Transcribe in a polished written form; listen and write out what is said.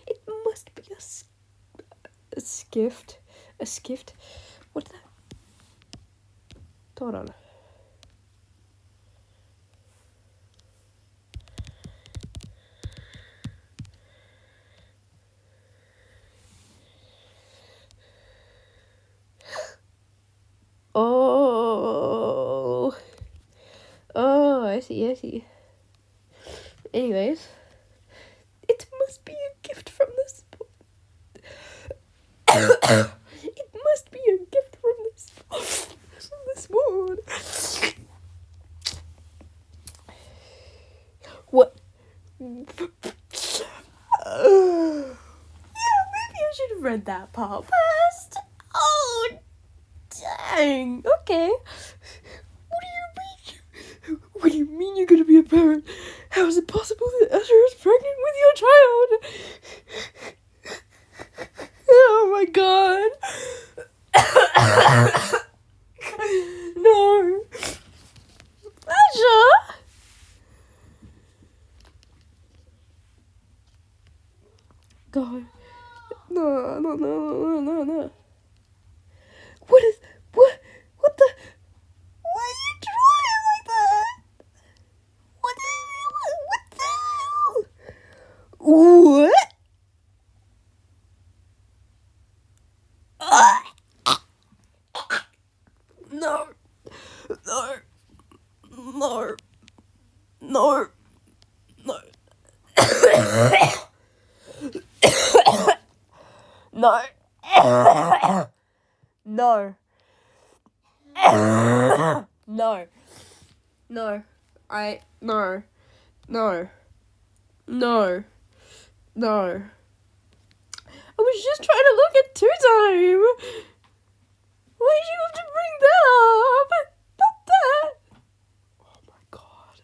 It must be a skift. A skift? What's that? Hold on. Oh. Oh, I see. Anyways. It must be a gift from this. It must be a gift from this moon. What? Yeah, maybe I should have read that part first. Oh, dang. Okay. What do you mean you're gonna be a parent? How is it possible that Usher is pregnant with your child? Oh my god. No. Usher? God. No. What the? Why are you drawing like that? What the hell? What? No. No. I was just trying to look at 2 time. Why did you have to bring that up? Not that. Oh my god.